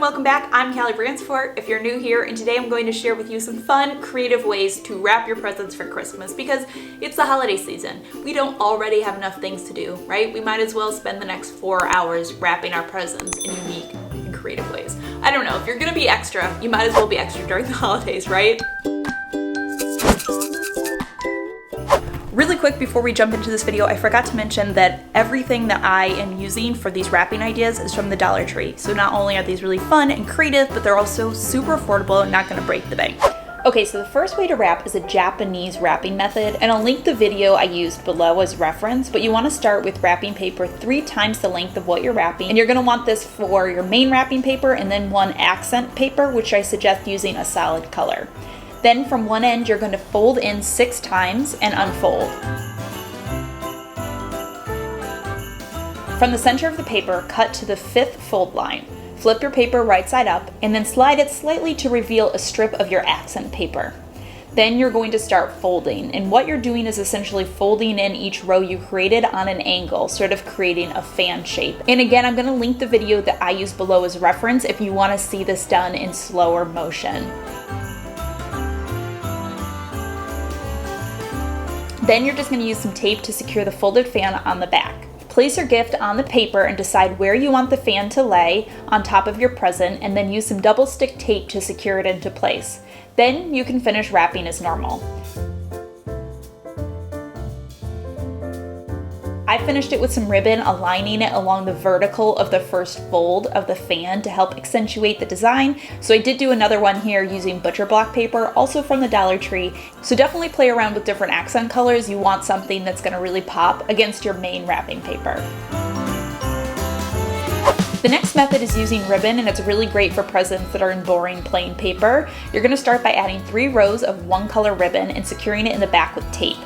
and welcome back. I'm Kallie Branciforte if you're new here, and today I'm going to share with you some fun, creative ways to wrap your presents for Christmas because it's the holiday season. We don't already have enough things to do, right? We might as well spend the next 4 hours wrapping our presents in unique and creative ways. I don't know, if you're gonna be extra, you might as well be extra during the holidays, right? Really quick before we jump into this video, I forgot to mention that everything that I am using for these wrapping ideas is from the Dollar Tree. So not only are these really fun and creative, but they're also super affordable and not gonna break the bank. Okay, so the first way to wrap is a Japanese wrapping method, and I'll link the video I used below as reference, but you wanna start with wrapping paper 3 times the length of what you're wrapping, and you're gonna want this for your main wrapping paper and then 1 accent paper, which I suggest using a solid color. Then from one end, you're going to fold in 6 times and unfold. From the center of the paper, cut to the 5th fold line. Flip your paper right side up and then slide it slightly to reveal a strip of your accent paper. Then you're going to start folding, and what you're doing is essentially folding in each row you created on an angle, sort of creating a fan shape. And again, I'm going to link the video that I use below as reference if you want to see this done in slower motion. Then you're just going to use some tape to secure the folded fan on the back. Place your gift on the paper and decide where you want the fan to lay on top of your present, and then use some double stick tape to secure it into place. Then you can finish wrapping as normal. I finished it with some ribbon, aligning it along the vertical of the first fold of the fan to help accentuate the design. So I did do another one here using butcher block paper, also from the Dollar Tree. So definitely play around with different accent colors. You want something that's going to really pop against your main wrapping paper. The next method is using ribbon, and it's really great for presents that are in boring plain paper. You're going to start by adding 3 rows of 1 color ribbon and securing it in the back with tape.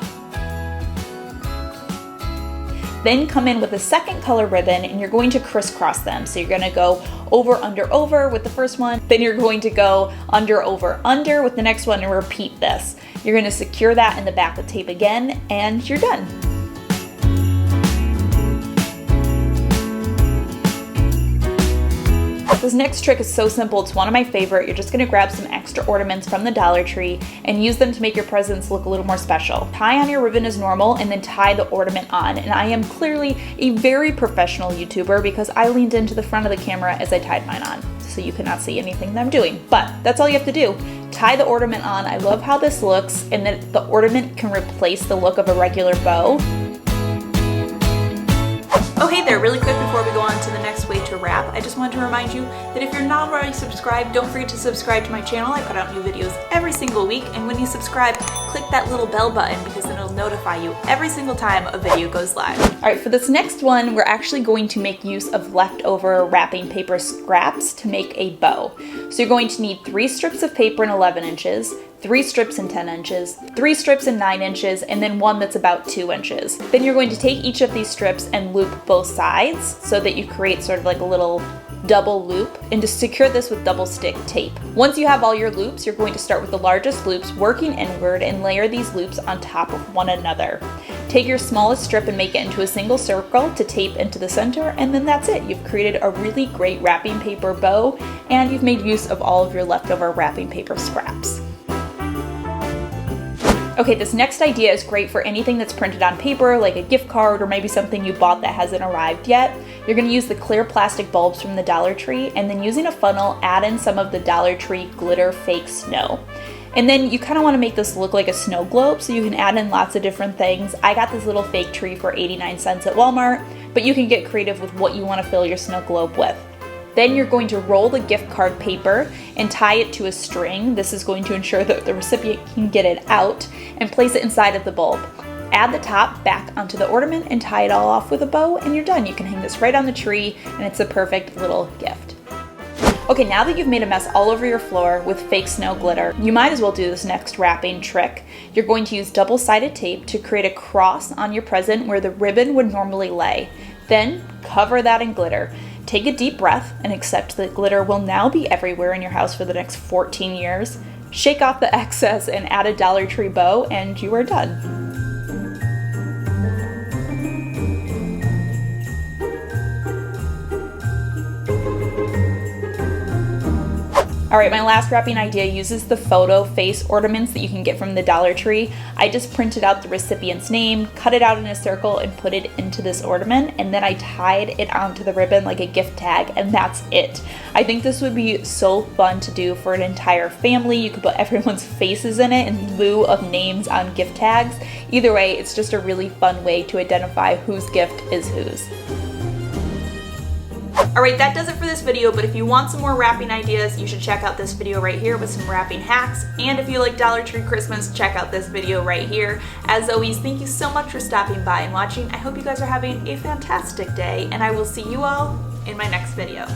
Then come in with a 2nd color ribbon and you're going to crisscross them. So you're going to go over, under, over with the first one. Then you're going to go under, over, under with the next one and repeat this. You're going to secure that in the back with tape again and you're done. This next trick is so simple, it's one of my favorite. You're just going to grab some extra ornaments from the Dollar Tree and use them to make your presents look a little more special. Tie on your ribbon as normal and then tie the ornament on. And I am clearly a very professional YouTuber because I leaned into the front of the camera as I tied mine on. So you cannot see anything that I'm doing, but that's all you have to do. Tie the ornament on. I love how this looks, and then the ornament can replace the look of a regular bow. Oh hey there, really quick before we go on to the next way to wrap, I just wanted to remind you that if you're not already subscribed, don't forget to subscribe to my channel. I put out new videos every single week, and when you subscribe, click that little bell button because then it'll notify you every single time a video goes live. Alright, for this next one, we're actually going to make use of leftover wrapping paper scraps to make a bow. So you're going to need 3 strips of paper in 11 inches, 3 strips in 10 inches, 3 strips in 9 inches, and then 1 that's about 2 inches. Then you're going to take each of these strips and loop both sides so that you create sort of like a little double loop, and to secure this with double stick tape. Once you have all your loops, you're going to start with the largest loops, working inward, and layer these loops on top of one another. Take your smallest strip and make it into a single circle to tape into the center, and then that's it. You've created a really great wrapping paper bow, and you've made use of all of your leftover wrapping paper scraps. Okay, this next idea is great for anything that's printed on paper, like a gift card or maybe something you bought that hasn't arrived yet. You're going to use the clear plastic bulbs from the Dollar Tree, and then using a funnel, add in some of the Dollar Tree glitter fake snow. And then you kind of want to make this look like a snow globe, so you can add in lots of different things. I got this little fake tree for 89 cents at Walmart, but you can get creative with what you want to fill your snow globe with. Then you're going to roll the gift card paper and tie it to a string. This is going to ensure that the recipient can get it out, and place it inside of the bulb. Add the top back onto the ornament and tie it all off with a bow, and you're done. You can hang this right on the tree and it's a perfect little gift. Okay, now that you've made a mess all over your floor with fake snow glitter, you might as well do this next wrapping trick. You're going to use double-sided tape to create a cross on your present where the ribbon would normally lay. Then cover that in glitter. Take a deep breath and accept that glitter will now be everywhere in your house for the next 14 years. Shake off the excess and add a Dollar Tree bow, and you are done. Alright, my last wrapping idea uses the photo face ornaments that you can get from the Dollar Tree. I just printed out the recipient's name, cut it out in a circle, and put it into this ornament, and then I tied it onto the ribbon like a gift tag, and that's it. I think this would be so fun to do for an entire family. You could put everyone's faces in it in lieu of names on gift tags. Either way, it's just a really fun way to identify whose gift is whose. Alright, that does it for this video, but if you want some more wrapping ideas, you should check out this video right here with some wrapping hacks. And if you like Dollar Tree Christmas, check out this video right here. As always, thank you so much for stopping by and watching. I hope you guys are having a fantastic day, and I will see you all in my next video.